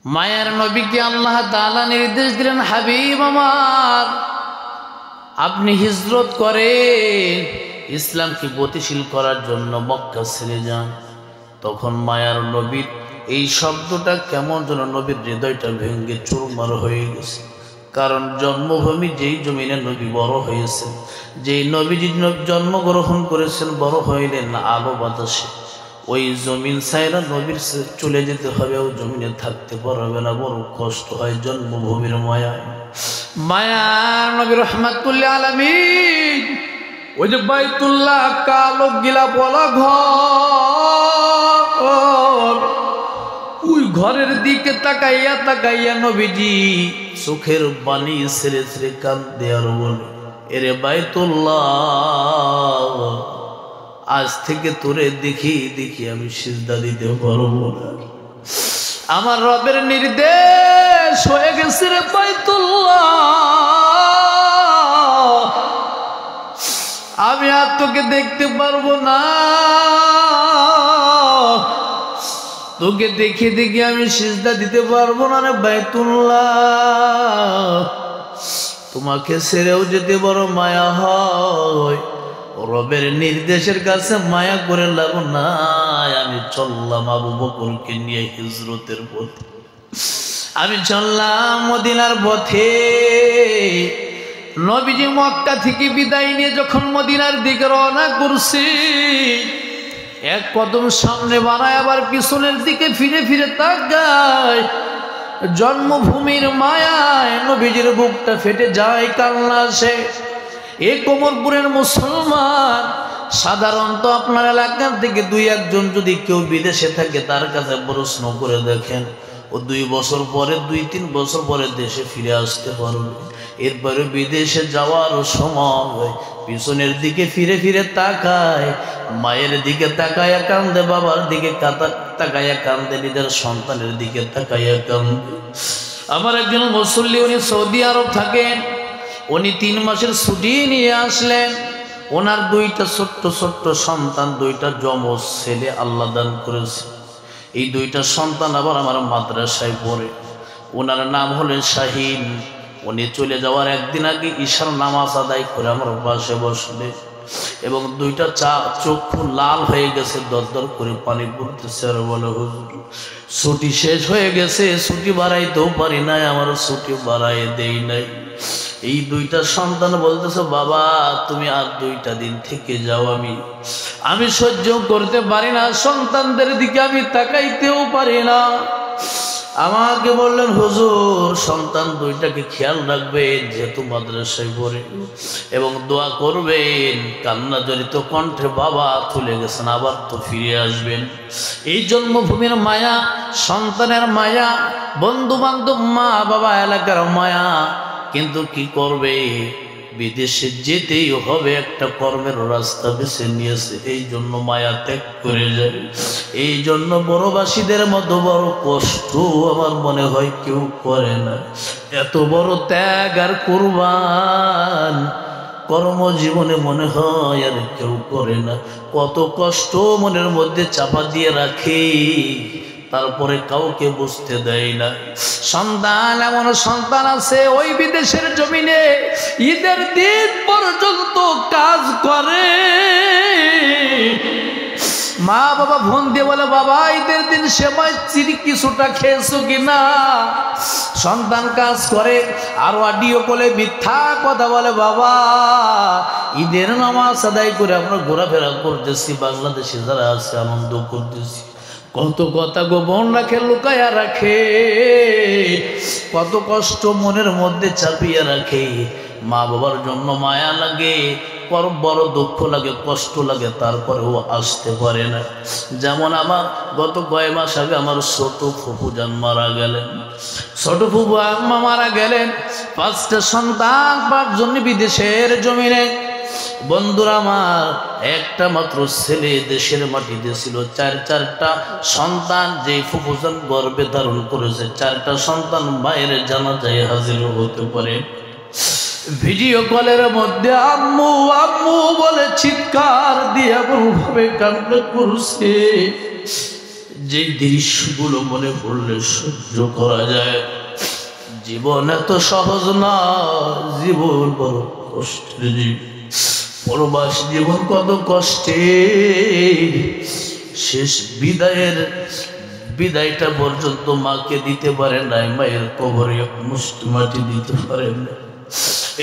মায়ার নবীকে আল্লাহ তাআলা নির্দেশ দিলেন, হাবিব আমার, আপনি হিজরত করেন, ইসলামকে গতিশীল করার জন্য মক্কা ছেড়ে যান। তখন মায়ার নবীর এই শব্দটা কেমন যেন নবীর হৃদয়টা ভেঙে চুরমার হয়ে গেছে। কারণ জন্মভূমি যেই জমিনে নবী বড় হয়েছেন, যেই নবীজি জন্মগ্রহণ করেছেন, বড় হইলেন আলো বাতাসে, ওই জমিন ছাইরা নবীর চলে যেতে হবে, ওই জমিনে থাকতে পারবে না, বড় কষ্ট হয় জন্মভূমির মায়ায়। মায়া নবী রহমাতুল্লাহ আলামিন ওই যে বাইতুল্লাহ কালো গিলা বলা ঘর, ওই ঘরের দিকে তাকাইয়া তাকাইয়া নবীজি চোখের পানি ছেড়ে ছেড়ে কাঁদতে আর বলে, এরে বাইতুল্লাহ, আজ থেকে তোরে দেখি দেখি আমি সিজদা দিতে পারবো না। আমার রবের নির্দেশ হয়ে গেছে রে বাইতুল্লাহ, আমি আর তোকে দেখতে পারবো না, তোকে দেখে দেখে আমি সিজদা দিতে পারবো না রে বাইতুল্লাহ। তোমাকে ছেড়েও যেতে বড় মায়া হয়, রবের নির্দেশের কাছে মায়া করে লাভ নাই। আমি চললাম আবু বকরকে নিয়ে হিজরতের পথে, আমি চললাম মদিনার পথে। নবীজি মক্কা থেকে বিদায় নিয়ে যখন মদিনার দিকে রওনা করছি, এক কদম সামনে বাড়ায় আবার পিছনের দিকে ফিরে ফিরে তাকায়। জন্মভূমির মায়ায় নবীজির বুকটা ফেটে যায়, কান্না আসে। এই কোমরপুরের মুসলমান, সাধারণত আপনার এলাকার থেকে দুই একজন যদি কেউ বিদেশে থাকে, তার কাছে প্রশ্ন করে দেখেন, ও 2 বছর পরে 2-3 বছর পরে দেশে ফিরে আসতে পারবে। এরপরে বিদেশে যাওয়ার সময় পিছনের দিকে ফিরে ফিরে তাকায়, মায়ের দিকে তাকায়া কান্দে, বাবার দিকে তাকায়া কান্দে, নিজের সন্তানের দিকে তাকায়া কান্দে। আমার একজন মুসল্লি, উনি সৌদি আরব থাকেন, উনি 3 মাসের ছুটি নিয়ে আসলেন। ওনার 2টা ছোট্ট ছোট্ট সন্তান, 2টা যমজ ছেলে আল্লাহ দান করেছে। এই 2টা সন্তান আবার আমার মাদ্রাসায় পড়ে। ওনার নাম হলেন শাহিন। উনি চলে যাওয়ার একদিন আগে ঈশার নামাজ আদায় করে আমার পাশে বসলে, এবং 2টা চক্ষু লাল হয়ে গেছে, দরদর করে পানি পড়তেছে, আর বলে, হুজুর ছুটি শেষ হয়ে গেছে, ছুটি বাড়াইতেও পারি নাই, আমার ছুটি বাড়াই দেই নাই। এই 2টা সন্তান বলতেছে, বাবা তুমি আর 2টা দিন থেকে যাও, আমি সহ্য করতে পারি না, সন্তানদের দিকে আমি তাকাইতেও পারি না। আমাকে বললেন, হুজুর সন্তান 2টাকে খেয়াল রাখবেন, যেহেতু মাদ্রাসায় পড়ে, এবং দোয়া করবেন। কান্না জড়িত কণ্ঠে, বাবা চলে গেছেন, আবার তো ফিরে আসবেন। এই জন্মভূমির মায়া, সন্তানের মায়া, বন্ধু বান্ধব, মা বাবা, এলাকার মায়া, কিন্তু কি করবে, বিদেশে যেতেই হবে, একটা কর্মের রাস্তা বেছে নিয়েছে, এই জন্য মায়া ত্যাগ করে যায়। এই জন্য বড়বাসীদের মতো বড় কষ্ট আমার মনে হয় কেউ করে না। এত বড় ত্যাগ আর কুরবান কর্মজীবনে মনে হয় আর কেউ করে না। কত কষ্ট মনের মধ্যে চাপা দিয়ে রাখে, তারপরে কাউকে বুঝতে দেয় না। সন্তান, এমন সন্তান আছে ওই বিদেশের জমিনে ঈদের দিন পর্যন্ত কাজ করে। মা বাবা ফোন দিয়ে বলে, বাবা ঈদের দিন সেমাই চিনি কিছুটা খেয়েছো কিনা। সন্তান কাজ করে, আর অডিও কলে মিথ্যা কথা বলে, বাবা ঈদের নামাজ আদায় করে আমরা ঘোরাফেরা করতেছি, বাংলাদেশে যারা আছে আনন্দ করতেছি। কত কথা গোপন রাখে, লুকায়া রাখে, কত কষ্ট মনের মধ্যে চাপিয়ে রাখে। মা বাবার জন্য মায়া লাগে, বড় দুঃখ লাগে, কষ্ট লাগে, তারপরেও আসতে পারে না। যেমন আমার গত কয়েক মাস আগে আমার ছোট ফুফু যান মারা গেলেন, ছোট ফুফু আম্মা মারা গেলেন। 5টা সন্তান, 5 জন বিদেশের জমিনে। বন্ধুরা আমার, একটা মাত্র ছেলে দেশের মাটিতে ছিল। 4টা সন্তান যে ফুফুজান গর্ভে ধারণ করেছে, 4টা সন্তান মায়ের জানাজায় হাজির হতে পারে। ভিডিও কলের মধ্যে আম্মু আম্মু বলে চিৎকার দিয়ে এমনভাবে কান্না করছে, যে দৃশ্যগুলো মনে পড়লে সহ্য করা যায়। জীবন এত সহজ না, জীবন বড় কষ্টের। প্রবাস জীবন কত কষ্টের। শেষ বিদায়টা পর্যন্ত মাকে দিতে পারে নাই, মায়ের কবরে মুষ্টি মাটি দিতে পারেন না।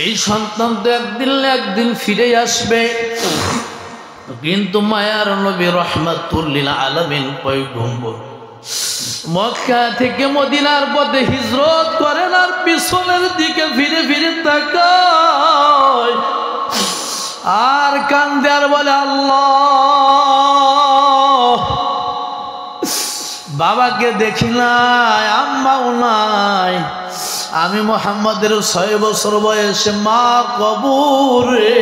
এই সন্তান তো একদিন ফিরে আসবে, কিন্তু মায়ার নবী রাহমাতুল লিল আলামিন পয়গম্বর মক্কা থেকে মদিনার পথে হিজরত করেন, আর পিছনের দিকে ফিরে ফিরে তাকায় আর কান্দে আর বলে, আল্লাহ, বাবাকে দেখি নাই, আম্মাও নাই, আমি মুহাম্মাদের 6 বছর বয়সে মা কবরে।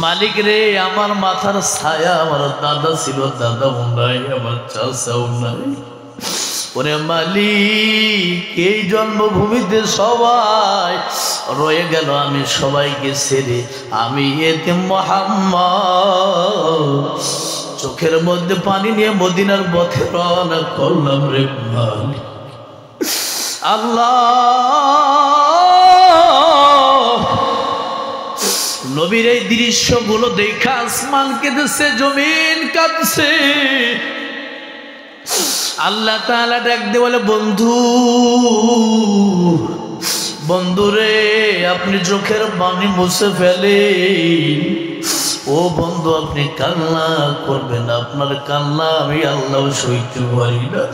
মালিক রে, আমার মাথার ছায়া আমার দাদা ছিল, দাদাও নাই, আমার চাচাও নাই। ওরে মালিক, এই জন্মভূমিতে সবাই রয়ে গেল, আমি সবাইকে ছেড়ে আমি এতিম মুহাম্মদ চোখের মধ্যে পানি নিয়ে মদিনার পথে রওনা করলাম রে মালিক। আল্লাহ, নবীর এই দৃশ্যগুলো দেখা আসমান কেঁদেছে, জমিন কাঁদছে। আল্লাহ তাআলা ডাক দিয়ে বলে, বন্ধুরে, আপনি চোখের পানি মুছে ফেলেন। ও বন্ধু, আপনি কান্না করবেন, আপনার কান্না আমি আল্লাহ সইতে পারি না।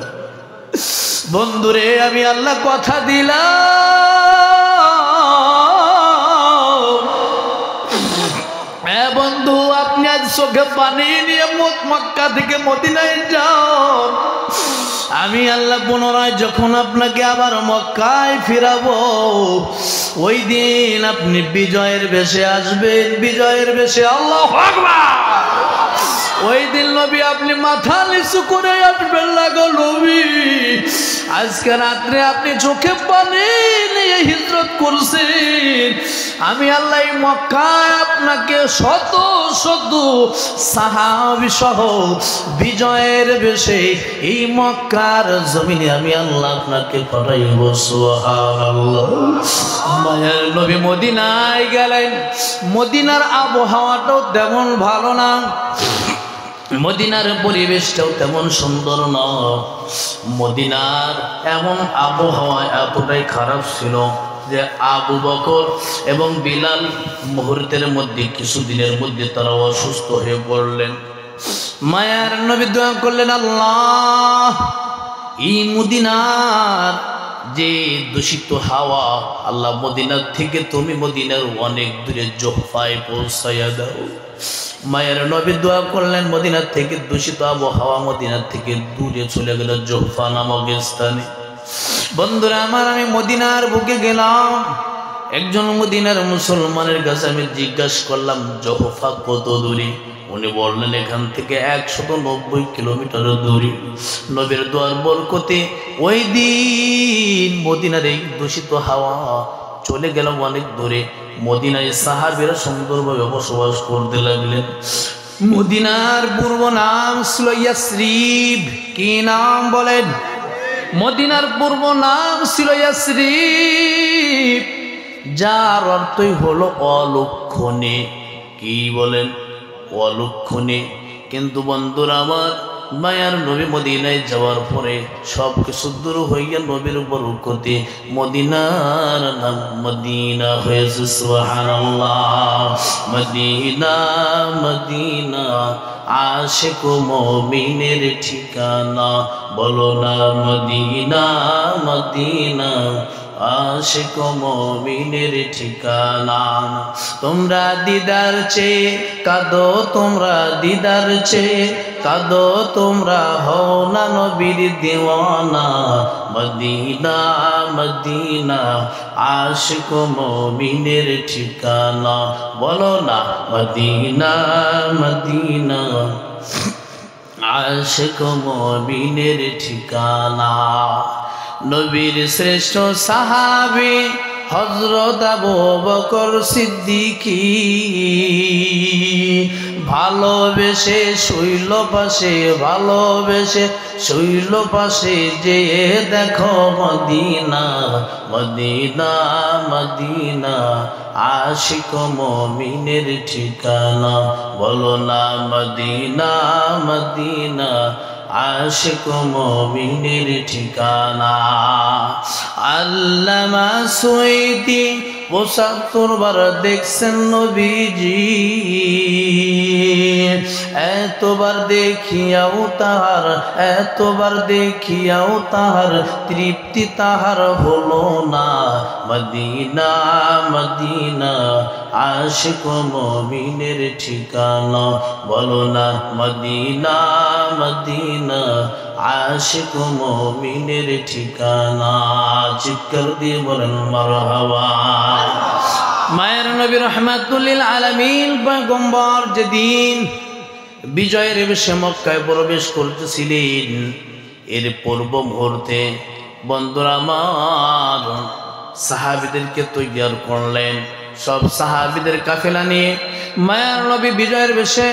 বন্ধুরে, আমি আল্লাহ কথা দিলাম, বন্ধু, আপনি আজ চোখে পানি নিয়ে মক্কা থেকে মদিনায় যান। আমি আল্লাহ পুনরায় যখন আপনাকে আবার মক্কায় ফিরাবো, ওই দিন আপনি বিজয়ের বেশে আসবেন, বিজয়ের বেশে। আল্লাহু আকবার। ওই দিন নবী আপনি মাথা নিচু করে আসবেন, লাগো নবী, আজকে রাত্রে আপনি চোখে পানি নিয়ে হিজরত করছেন। আমি আল্লাহ মক্কায় আপনাকে শত শত সাহাবী সহ বিজয়ের বেশে এই মক্কার জমিনে আমি আল্লাহ আপনাকে পাঠাইব। সুবহানাল্লাহ। মায়ের নবী মদিনায় গেলেন। মদিনার আবহাওয়াটাও তেমন ভালো না, মদিনার পরিবেশটাও তেমন সুন্দর নয়। মদিনার এমন আবহাওয়া এতটাই খারাপ ছিল যে আবু বকর এবং বিলাল মুহূর্তের মধ্যে, কিছুদিনের মধ্যে তারা অসুস্থ হয়ে পড়লেন। মায়ার নবী দোয়া করলেন, আল্লাহ, এই মদিনার যে দূষিত হাওয়া, আল্লাহ মদিনার থেকে তুমি মদিনার অনেক দূরে জোহফায় পৌঁছাইয়া দাও। মায়ের নবী দোয়া করলেন, মদিনার থেকে দূষিত আবহাওয়া মদিনার থেকে দূরে চলে গেল জোহফা নামক স্থানে। বন্ধুরা আমার, আমি মদিনার বুকে গেলাম। একজন মদিনার মুসলমানের কাছে আমি জিজ্ঞাসা করলাম, জোহফা কত দূরে? উনি বললেন, এখান থেকে 190 কিলোমিটার দূরে। নবীর দোয়ার বরকতে ওই দিন মদিনার এই দূষিত হাওয়া চলে গেল অনেক দূরে। মদিনায় সাহাবীরা সুন্দরভাবে বসবাস করতে লাগলেন। মদিনার পূর্ব নাম ছিল ইয়াসরিব। কি নাম বলেন? মদিনার পূর্ব নাম ছিল ইয়াসরিব, যার অর্থই হলো অলক্ষণে। কি বলেন? অলক্ষণে। কিন্তু বন্ধুরা আমার, মায়ার নবী মদিনায় যাওয়ার পরে সব কিছু দূর হইয়া নবীর বরকতে মদিনার নাম মদিনা হয়েছে। সুবহানাল্লাহ। মদিনা মদিনা আশিক মুমিনের ঠিকানা, বলো না মদিনা মদিনা আশিক মুমিনের ঠিকানা। তোমরা দিদার চেয়ে কাঁদো, তোমরা দিদার চেয়ে কাঁদো, তোমরা হও না নবীর দিওয়ানা। মদিনা মদিনা আশিক মুমিনের ঠিকানা, বলো না মদিনা মদিনা আশিক মুমিনের ঠিকানা। নবীর শ্রেষ্ঠ সাহাবী হযরত আবু বকর সিদ্দিকী ভালোবেসে শৈল পাশে ভালোবেসে শৈল পাশে যে দেখো মদিনা মদিনা মদিনা আশিক মুমিনের ঠিকানা বলো না মদিনা মদিনা আশিক মুমিনের ঠিকানা আল্লামা সুয়ুতী ৭৫ বার দেখছেন নবীজি এতবার দেখিয়াও তাহার তৃপ্তি তাহার হলো না মদিনা মদিনা আশিক মুমিনের ঠিকানা বলো না মদিনা মদিনা আশিক মুমিনের ঠিকানা চিৎকার দিয়ে বলেন মারহাবা মায়ের নবী রাহমাতুল লিল আলামিন পয়গম্বর যেদিন বিজয়ের বেশে মক্কায় প্রবেশ করতেছিলেন এর পূর্ব মুহূর্তে বন্ধুরা আমার সাহাবীদেরকে তৈয়ার করলেন সব সাহাবীদের কাফেলা নিয়ে মায়ের নবী বিজয়ের বেশে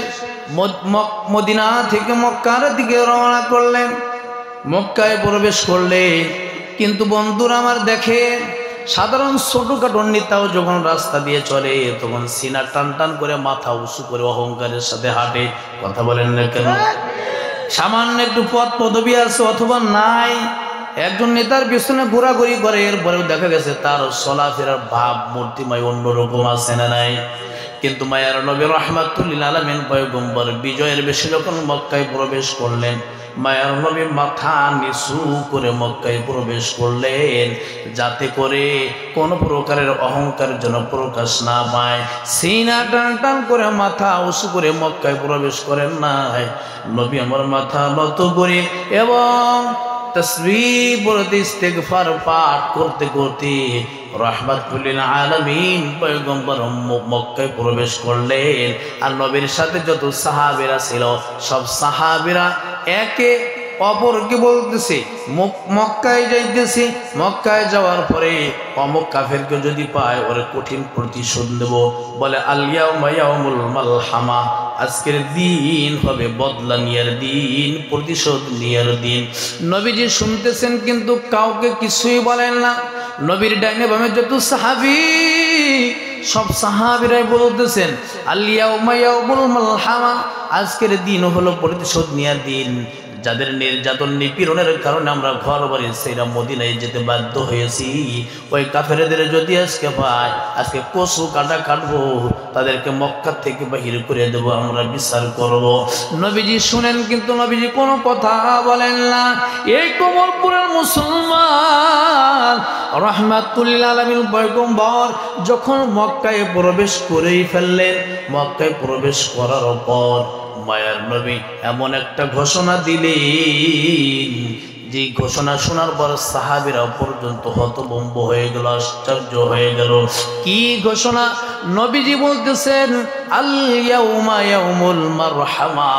মদিনা থেকে মক্কার দিকে রওনা করলেন মক্কায় প্রবেশ করলেন কিন্তু বন্ধুরা আমার দেখে সাধারণ ছোটখাটো নেতাও যখন রাস্তা দিয়ে চলে তখন সিনা টান টান করে মাথা উঁচু করে অহংকারের সাথে হাঁটে কথা বলেন না কেন সামান্য একটু পদ পদবি আছে অথবা নাই একজন নেতার পিছনে ঘোরাঘুরি করে এরপরেও দেখা গেছে তার চলাফেরার ভাব মূর্তিময় অন্যরকম আছে না নাই কিন্তু মায়ার নবী রাহমাতুল লিল আলামিন পয়গম্বর বিজয়ের বেশে যখন মক্কায় প্রবেশ করলেন মায়ার নবী মাথা নিচু করে মক্কায় প্রবেশ করলেন যাতে করে কোন প্রকারের অহংকার যেন প্রকাশ না পায় সিনা টান টান করে মাথা উঁচু করে মক্কায় প্রবেশ করেন নাই নবী আমার মাথা নত করে এবং তাসবিহ পড়তে ইস্তিগফার পাঠ করতে করতে রাহমাতুল লিল আলামিন পয়গম্বর মক্কায় প্রবেশ করলেন আর নবীর সাথে যত সাহাবীরা ছিল সব সাহাবীরা একে অপরকে বলতেছে মক্কায় যাইতেছি মক্কায় যাওয়ার পরে অমুক কাফেরকে যদি পায় ওর কঠিন প্রতিশোধ নেব বলে আল ইয়াউমা ইয়াউমুল মালহামা আজকের দিন হবে বদলা নেয়ার দিন প্রতিশোধ নেয়ার দিন নবীজি শুনতেছেন কিন্তু কাউকে কিছুই বলেন না নবীর ডাইনে বামে যত সাহাবী সব সাহাবীরাই বলতেছেন আল ইয়াউমা ইয়াউমুল মালহামা আজকের দিন হলো প্রতিশোধ নেয়ার দিন যাদের নির্যাতন নিপীড়নের কারণে আমরা ঘর বাড়ি ছেড়ে মদিনায় যেতে বাধ্য হয়েছি ওই কাফেরদের যদি আজকে পাই আজকে কচু কাটা কাটবো তাদেরকে মক্কা থেকে বাহির করে দেব আমরা বিচার করব নবীজি শুনেন কিন্তু নবীজি কোনো কথা বলেন না এই কমলপুরের মুসলমান রাহমাতুল লিল আলামিন পয়গম্বর যখন মক্কায় প্রবেশ করেই ফেললেন মক্কায় প্রবেশ করার পর মায়ার নবী এমন একটা ঘোষণা দিলেন যে ঘোষণা শোনার পর সাহাবীরা পর্যন্ত হতভম্ব হয়ে গেল আশ্চর্য হয়ে গেল কি ঘোষণা নবীজি বলতেছেন আল ইয়াউমা ইয়াউমুল মারহামা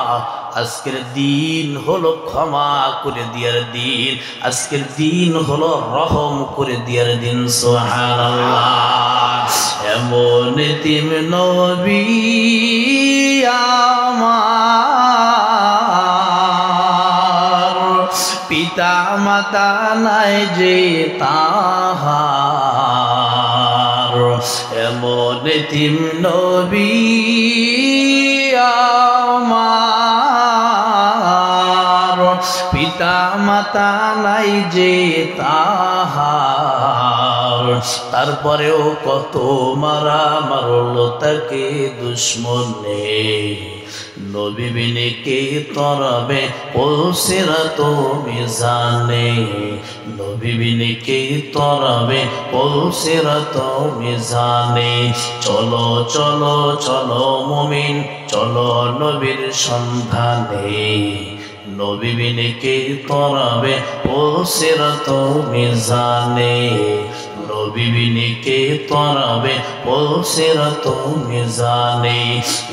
আজকের দিন হলো ক্ষমা করে দেওয়ার দিন আজকের দিন হলো রহম করে দেওয়ার দিন সুবহানাল্লাহ এমন তিম নবী আমার পিতা মাতা নাই যে তাহার এমন তিম নবী আমার পিতা মাতা নাই যে তাহার তারপরেও কত মারা মারল তাকে দুশ্মনে নবী বিনে কে তরাবে পৌঁছেরাত মিজানে নবী বিনে কে তরাবে পৌঁছেরাত মিজানে চলো চলো চলো মুমিন চলো নবীর সন্ধানে নবী বিনে কে তরাবে পৌঁছেরাত মিজানে নবী বিনে কে তরাবে পৌঁছেরাত মিজানে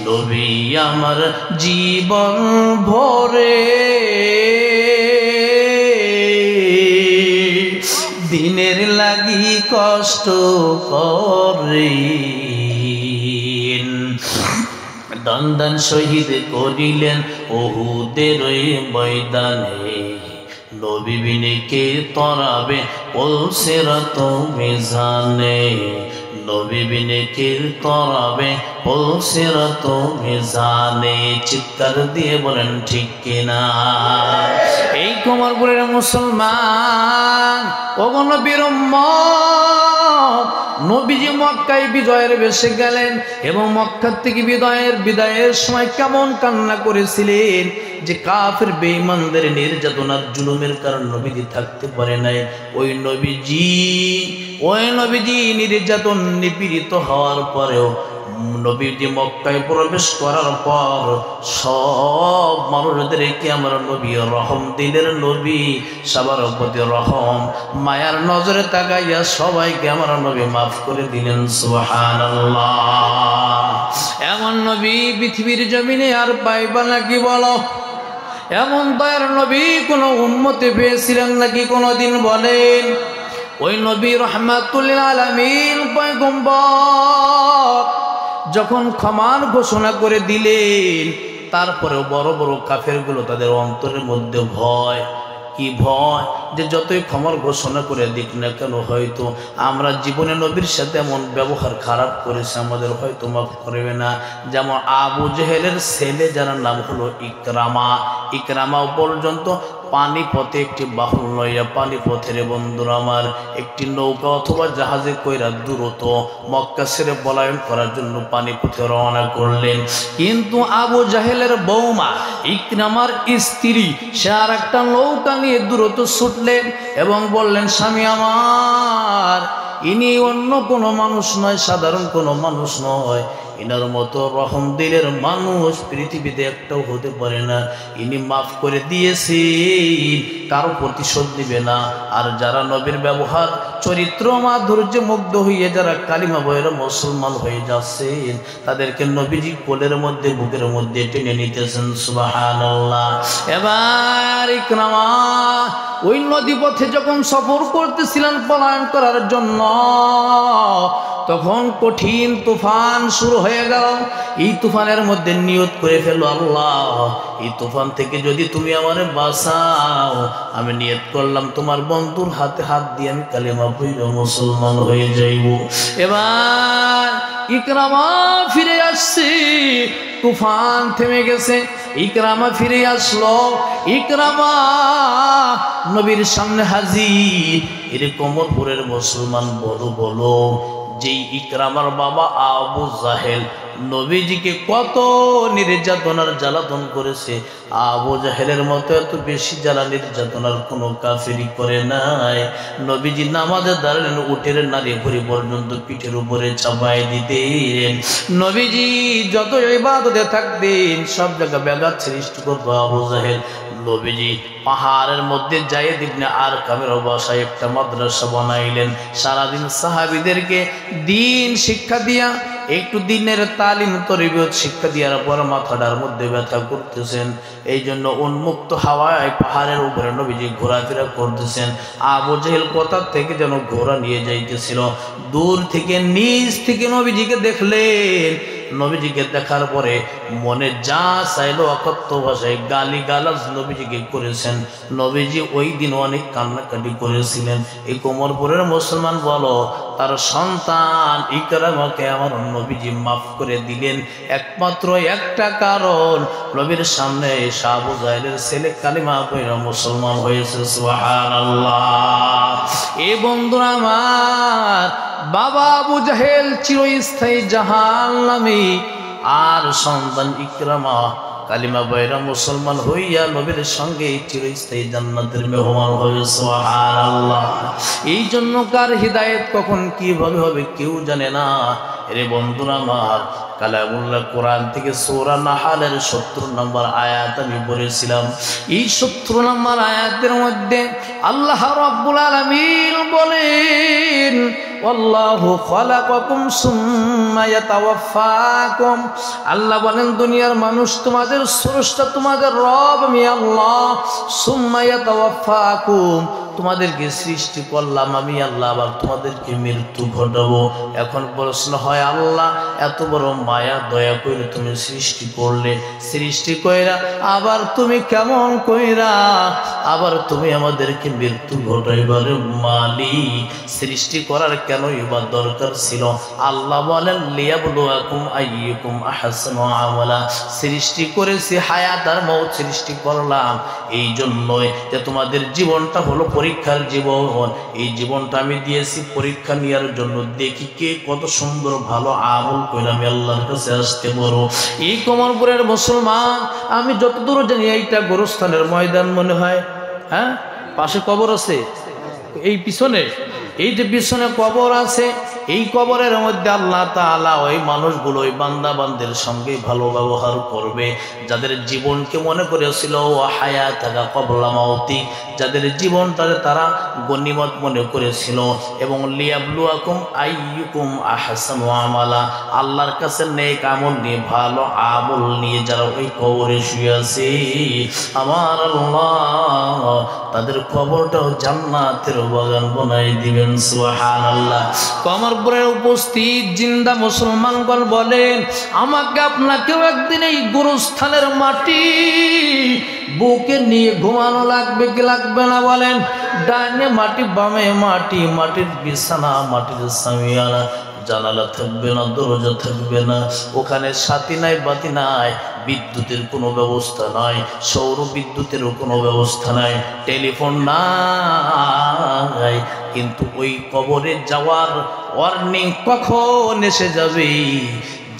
নবী আমার জীবন ভরে দিনের লাগি কষ্ট করে দন্দন শহীদ করিলেন উহুদের ময়দানে নবী বিনে কে তরাবে পুলসিরাত মিজানে নবী বিনে কে তরাবে পুলসিরাত মিজানে চিৎকার দিয়ে বলেন ঠিক কিনা এই কোমরপুরের মুসলমান ওগো নবীর উম্মত নবীজি মক্কায় বিজয়ের বেশে গেলেন এবং মক্কা থেকে বিদায়ের সময় কেমন কান্না করেছিলেন যে কাফের বেঈমানদের নির্যাতনার জুলুমের কারণে নবীজি থাকতে পারে নাই ওই নবীজি নির্যাতন নিপীড়িত হওয়ার পরেও নবীজি মক্কায় প্রবেশ করার পর সব মানুষদেরকে আমার নবী রহম দিলের নবী সবার প্রতি রহম মায়ার নজরে তাকাইয়া সবাইকে আমার নবী মাফ করে দিলেন সুবহানাল্লাহ এমন নবী পৃথিবীর জমিনে আর পাইবা নাকি বলো এমন দয়ার নবী কোনো উম্মতে পেয়েছিলেন নাকি কোনোদিন বলেন ওই নবী রাহমাতুল লিল আলামিন পয়গম্বর যখন ক্ষমার ঘোষণা করে দিলেন তারপরেও বড় বড় কাফেরগুলো তাদের অন্তরের মধ্যে ভয় কি ভয় যে যতই ক্ষমার ঘোষণা করে দিক না কেন হয়তো আমরা জীবনে নবীর সাথে এমন ব্যবহার খারাপ করেছি আমাদের হয়তো মাফ করবে না যেমন আবু জেহেলের ছেলে যার নাম হলো ইকরামা পর্যন্ত পানিপথে একটি বাহন লইয়া পানিপথের বন্ধুরা আমার একটি নৌকা অথবা জাহাজে কইরা দ্রুত মক্কা ছেড়ে পলায়ন করার জন্য পানিপথে রওনা করলেন কিন্তু আবু জাহেলের বৌমা ইকরামার স্ত্রী সে আর একটা নৌকা নিয়ে দ্রুত ছুটলেন এবং বললেন স্বামী আমার ইনি অন্য কোনো মানুষ নয় সাধারণ কোনো মানুষ নয় ইনার মতো রহম দিলের মানুষ পৃথিবীতে একটাও হতে পারে না ইনি মাফ করে দিয়েছেন কারো প্রতিশোধ দিবে না আর যারা নবীর ব্যবহার চরিত্র মাধুর্যে মুগ্ধ হয়ে যারা কালিমা বইয়ের মুসলমান হয়ে যাচ্ছেন তাদেরকে নবীজি কোলের মধ্যে বুকের মধ্যে টেনে নিতেছেন সুবহানাল্লাহ এবার ইকরামা ওই নদী পথে যখন সফর করতেছিলেন পলায়ন করার জন্য তখন কঠিন তুফান শুরু হয়ে গেল এই তুফানের মধ্যে নিয়ত করে ফেলো আল্লাহ এই তুফান থেকে যদি তুমি আমারে বাঁচাও আমি নিয়ত করলাম তোমার বন্ধুর হাতে হাত দিয়ে আমি কালেমা পড়ে মুসলমান হয়ে যাইব এবার ইকরামা ফিরে আসছে তুফান থেমে গেছে ইকরামা ফিরে আসলো ইকরামা নবীর সামনে হাজির এর কোমরপুরের মুসলমান বলো যেই ইকরামার বাবা আবু জাহেল নবীজিকে কত নির্যাতনার জ্বালাতন করেছে আবু জাহেলের মতো এত বেশি জ্বালা নির্যাতনার কোনো কাফেরি করে নাই নবীজি নামাজে দাঁড়ালেন উটের নারী ভরি পর্যন্ত পিঠের উপরে চাপাই দিতেন নবীজি যত ইবাদতে থাকতেন সব জায়গা ব্যাঘাত সৃষ্টি করতো আবু জাহেল নবীজি পাহাড়ের মধ্যে যায়েদ ইবনে আরকামের বাসায় একটা মাদ্রাসা বানাইলেন সারাদিন সাহাবীদেরকে দিন শিক্ষা দিয়া একটু দিনের তালিম তরবিয়ত শিক্ষা দেওয়ার পর মাথাটার মধ্যে ব্যথা করতেছেন এই জন্য উন্মুক্ত হাওয়ায় পাহাড়ের উপরে নবীজি ঘোরাফেরা করতেছেন আবু জেহেল কোথা থেকে যেন ঘোড়া নিয়ে যাইতেছিল দূর থেকে নিচ থেকে নবীজিকে দেখলেন নবীজিকে দেখার পরে মনে যা চাইলো অকথ্য ভাষায় গালি গালাজ নবীজিকে করেছেন নবীজি ওই দিন অনেক কান্নাকাটি করেছিলেন এই কোমরপুরের মুসলমান বলো তার সন্তান ইকরামাকে আমার নবীজি মাফ করে দিলেন একমাত্র একটা কারণ নবীর সামনে এসে আবু জাহেলের ছেলে কালিমা পড়ে মুসলমান হয়েছে সুবহানাল্লাহ এই বন্ধুরা আমার বাবা আবু জাহেল চিরস্থায়ী জাহান্নামী আর সন্তান ইকরামা কালিমা বইরা মুসলমান হইয়া নবীর সঙ্গে চিরস্থায়ী জান্নাতের মেহমান হবে সুবহানাল্লাহ এই জন্য কার হিদায়াত কখন কিভাবে হবে কেউ জানে না রে বন্ধুরা আমার কালামুল্লাহ কোরআন থেকে সূরা নাহালের 70 নম্বর আয়াত আমি পড়েছিলাম এই 70 নম্বর আয়াতের মধ্যে আল্লাহ রাব্বুল আলামিন বলেন ওয়াল্লাহু খালাকাকুম সুম্মা ইয়াতাওয়াফাকুম আল্লাহ বলেন দুনিয়ার মানুষ তোমাদের স্রষ্টা তোমাদের রব আমি আল্লাহ সুম্মা ইয়াতাওয়াফাকুম তোমাদেরকে সৃষ্টি করলাম আমি আল্লাহ, আবার তোমাদেরকে মৃত্যু ঘটাবো। এখন প্রশ্ন হয়, আল্লাহ এত বড় মায়া দয়া করে তুমি সৃষ্টি করলে, সৃষ্টি কইরা আবার তুমি কেমন কইরা আবার তুমি আমাদেরকে মৃত্যু ঘটাইবার মালিক, সৃষ্টি করার কেনই বা দরকার ছিল? আল্লাহ বলেন, লিয়াবলুয়াকুম আইয়ুকুম আহসানু আমালা, সৃষ্টি করেছি হায়াত আর মওত সৃষ্টি করলাম এই জন্যই যে তোমাদের জীবনটা হলো পরীক্ষার জীবন। এই জীবনটা আমি দিয়েছি পরীক্ষা নেওয়ার জন্য, দেখি কে কত সুন্দর ভালো আমল করে আমি আল্লাহর কাছে আসতে পারো। এই কমরপুরের মুসলমান, আমি যতদূর জানি এইটা গোরস্থানের ময়দান মনে হয়, হ্যাঁ? পাশে কবর আছে, এই পিছনে, এই যে পিছনে কবর আছে, এই কবরের মধ্যে আল্লাহ তাআলা ওই মানুষগুলো, ওই বান্দা বান্দির সঙ্গে ভালো ব্যবহার করবে যাদের জীবনকে মনে করেছিল ও হায়াতাকা ক্বাবলা মাউতি, যাদের জীবনটাকে তারা গনিমত মনে করেছিল। এবং লিয়াবলুয়াকুম আইয়ুকুম আহসানু আমালা, আল্লাহর কাছে নেক আমল নিয়ে, ভালো আমল নিয়ে যারা ওই কবরে শুয়ে আছে, আমার আল্লাহ তাদের কবরটাও জান্নাতের বাগান বানাই দিবেন। সুবহানাল্লাহ। কমরপুরের উপস্থিত জিন্দা মুসলমানগণ বলেন, আমাকে আপনাকেও একদিন এই গোরস্থানের মাটি বুকে নিয়ে ঘুমানো লাগবে কি লাগবে না বলেন? ডাইনে মাটি, বামে মাটি, মাটির বিছানা, মাটির সামিয়ানা, জানালা থাকবে না, দরজা থাকবে না, ওখানে সাথী নাই, বাতি নাই, বিদ্যুতের কোনো ব্যবস্থা নাই, সৌর বিদ্যুতেরও কোনো ব্যবস্থা নাই, টেলিফোন নাই। কিন্তু ওই কবরে যাওয়ার ওয়ার্নিং কখন এসে যাবে,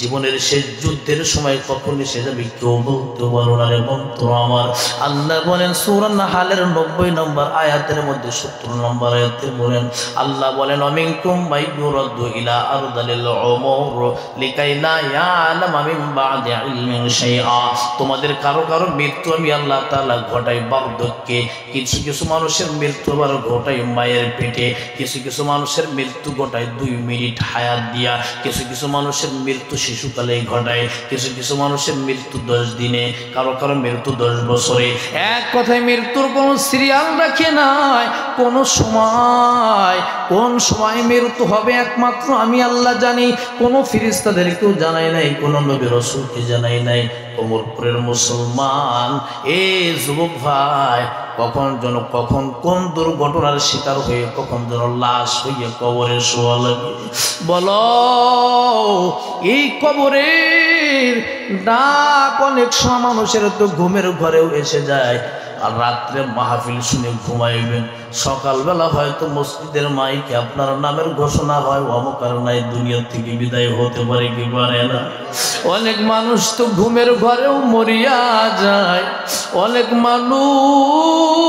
জীবনের শেষ যুদ্ধের সময় কখন এসে যাবে কেউ বলতে পারো না রে বন্ধু আমার। আল্লাহ বলেন সূরা নাহলের 90 নম্বর আয়াতের মধ্যে 70 নম্বর আয়াতে বলেন, আল্লাহ বলেন, অমিনকুম মাইয়ুরাদ্দু ইলা আরদালিল উমুর লিকাইলা ইয়ালামা মিন বাদি ইলমিন শাইআ, তোমাদের কারো কারো মৃত্যু আমি আল্লাহ তাআলা ঘটাই বার্ধক্যে, কিছু কিছু মানুষের মৃত্যু আবার ঘটাই মায়ের পেটে, কিছু কিছু মানুষের মৃত্যু ঘটায় 2 মিনিট হায়াত দিয়া, কিছু কিছু মানুষের মৃত্যু শিশুকালে ঘটায়, কিছু কিছু মানুষের মৃত্যু 10 দিনে, কারো কারো মৃত্যু 10 বছরে। এক কথায় মৃত্যুর কোনো সিরিয়াল রাখে নাই, কোন সময় কোন সময় মৃত্যু হবে একমাত্র আমি আল্লাহ জানি, কোন ফেরেশতাদেরকেও জানাই নাই, কোন নবী রাসূলকে জানাই নাই। কমরপুরের মুসলমান, এ যুবক ভাই, কখন কোন দুর্ঘটনার শিকার হয়ে কখন যেন লাশ হইয়া কবরে শোয়া লাগে। বলো, এই কবরের ডাক অনেক সময় মানুষের তো ঘুমের ঘরেও এসে যায়, আর রাত্রে মাহফিল শুনে ঘুমাইবেন, সকালবেলা হয়তো মসজিদের মাইকে আপনার নামের ঘোষণা হয়, অমুকার নাই দুনিয়া থেকে বিদায় হতে পারে কি পারে না। অনেক মানুষ তো ঘুমের ঘরেও মরিয়া যায়, অনেক মানুষ,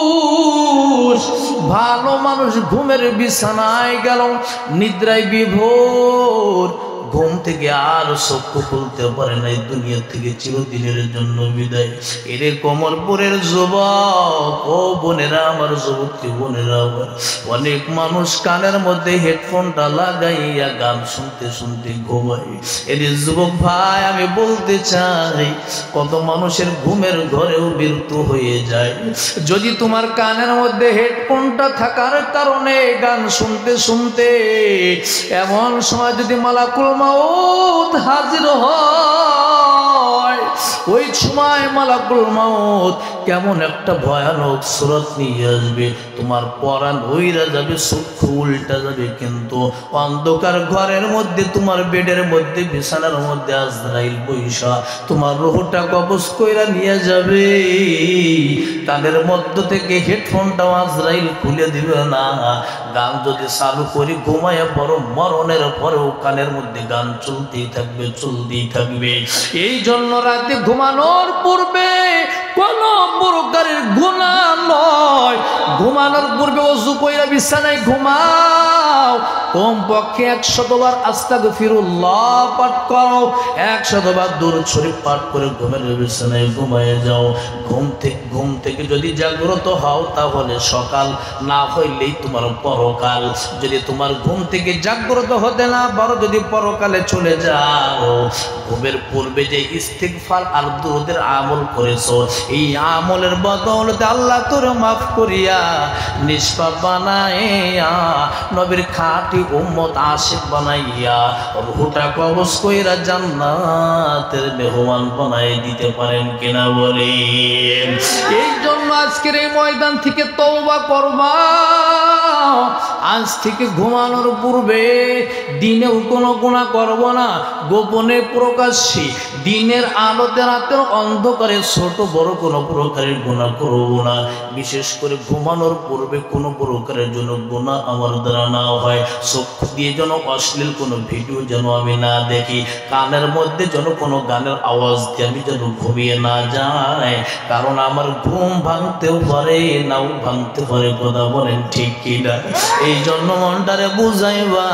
ভালো মানুষ ঘুমের বিছানায় গেল, নিদ্রায় বিভোর, ঘুম থেকে আর চক্ষু খুলতে পারে নাই, দুনিয়া থেকে চিরদিনের জন্য বিদায়। এরে কমরপুরের যুবক ও বোনেরা আমার, যুবতী বোনেরা আমার, অনেক মানুষ কানের মধ্যে হেডফোনটা লাগাইয়া গান শুনতে শুনতে ঘুমায়। এরে যুবক ভাই, আমি বলতে চাই, কত মানুষের ঘুমের ঘরেও মৃত্যু হয়ে যায়। যদি তোমার কানের মধ্যে হেডফোনটা থাকার কারণে গান শুনতে শুনতে এমন সময় যদি মালাকুল মাউত হাজির হয়, ওই সময় মালাকুল মাউত কেমন একটা ভয়ানক সুরত নিয়ে আসবে, তোমার পরাণ উইরা যাবে, চক্ষু উল্টা যাবে, কিন্তু অন্ধকার ঘরের মধ্যে, তোমার বেডের মধ্যে, বিছানার মধ্যে আজরাইল বৈশা তোমার রূহটা কবজ কইরা নিয়ে যাবে। কানের মধ্য থেকে হেডফোনটাও আজরাইল খুলে দিবে না। গান যদি চালু করি ঘুমাইয়া পড়ো, মরণের পরেও কানের মধ্যে গান চলতেই থাকবে, চলতেই থাকবে। এই জন্য রাতে ঘুমানোর পূর্বে কোন প্রকারের গুনাহ নয়, ঘুমানোর পূর্বে ওযু কইরা বিছানায় ঘুমাও, কমপক্ষে 100 বার আস্তাগফিরুল্লাহ পাঠ করো, 100 বার দুরূদ শরীফ পাঠ করে ঘুমের বিছানায় ঘুমায়ে যাও। ঘুম থেকে যদি জাগ্রত হও তাহলে সকাল, না হইলেই তোমার পরকাল। যদি তোমার ঘুম থেকে জাগ্রত হতে না পারো, যদি পরকালে চলে যাও, ঘুমের পূর্বে যে ইস্তিগফার আর দুরূদের আমল করেছো, এই আমলের বদৌলতে আল্লাহ তোর মাফ করিয়া নিষ্পাপ বানাইয়া নবীর খাঁটি উম্মত আশিক বানাইয়া রূহটা কবজ কইরা জান্নাতের মেহমান বানাই দিতে পারেন কিনা বলেন। এই জন্য আজকের এই ময়দান থেকে তওবা করবা। আজ থেকে ঘুমানোর পূর্বে দিনেও কোনো গুনাহ করব না, গোপনে প্রকাশ্যে দিনের আলোতে রাতের অন্ধকারে ছোট বড় কোনো প্রকারের গুনাহ করব না। বিশেষ করে ঘুমানোর পূর্বে কোনো প্রকারের জন্য গুনাহ আমার দ্বারা না হয়। চক্ষু দিয়ে যেন অশ্লীল কোনো ভিডিও যেন আমি না দেখি, কানের মধ্যে যেন কোনো গানের আওয়াজ দিয়ে আমি যেন ঘুমিয়ে না যায়, কারণ আমার ঘুম ভাঙতেও পারে নাও ভাঙতে পারে। কথা বলেন ঠিক কিনা? এই জন্য মনটারে বুঝাইবা,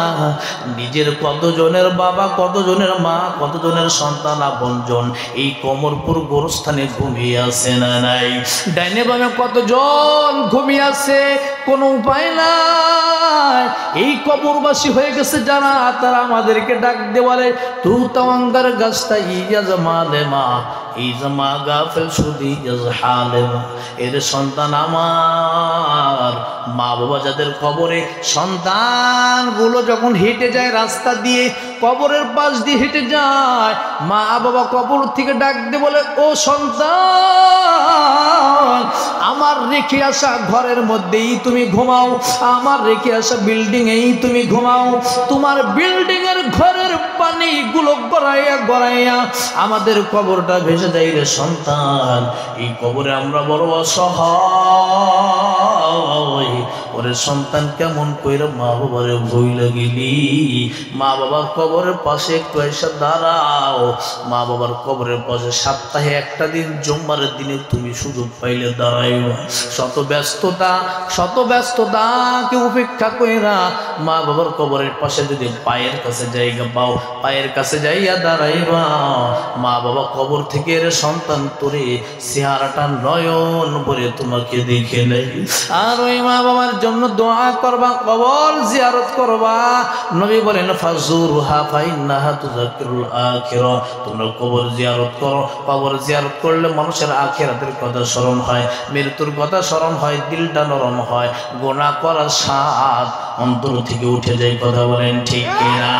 নিজের কতজনের বাবা, কতজনের মা, কতজনের সন্তান আপনজন এই কমরপুর গোরস্থানে ঘুমিয়ে আছে না নাই? ডাইনে বামে কতজন ঘুমিয়ে আছে, কোনো উপায় নাই। এই কবরবাসী হয়ে গেছে যারা, তারা আমাদেরকে ডাক দিয়ে বলে তু তাওয়াঙ্গার গাছটা ইয়া জামালে মা ইজমা গাফেল সুদি হালেমা। এর সন্তান আমার, মা বাবা যাদের কবরে, সন্তানগুলো যখন হেঁটে যায় রাস্তা দিয়ে, কবরের পাশ দিয়ে হেঁটে যায়, মা বাবা কবর থেকে ডাক দিয়ে বলে ও সন্তান, আমার রেখে আসা ঘরের মধ্যেই তুমি ঘুমাও, আমার রেখে আসা বিল্ডিং এই তুমি ঘুমাও। তোমার বিল্ডিং এর ঘরের পানিগুলো গড়াইয়া গড়াইয়া আমাদের কবরটা ভেসে যায় রে সন্তান। এই কবরে আমরা বড় অসহায়। ওরে সন্তান কেমন কইরা মা বাবারে ভয় লাগিলি? মা বাবার কবরের পাশে একটু এসে দাঁড়াও। মা বাবার কবরের পাশে সপ্তাহে একটা দিন জুম্মার দিনে তুমি সুযোগ পাইলে দাঁড়াইবা। শত ব্যস্ততাকে উপেক্ষা কইরা মা বাবার কবরের পাশে যদি পায়ের কাছে জায়গা পাও, পায়ের কাছে যাইয়া দাঁড়াইবা। মা বাবা কবর থেকে রে সন্তান তোরে চেহারাটা নয়ন ভরে তোমাকে দেখে নেই। আর ওই মা বাবার জন্য দোয়া করবা, কবর জিয়ারত করবা। নবী বলেন ফাজুরুহা ফাইন্নাহা তুযাক্কিরুল আখিরা। তোমরা কবর জিয়ারত করো। কবর জিয়ারত করলে মানুষের আখিরাতের কথা স্মরণ হয়, মৃত্যুর কথা স্মরণ হয়, দিলটা নরম হয়, গুনাহ করার স্বাদ অন্তর থেকে উঠে যায়। কথা বলেন ঠিক কিনা?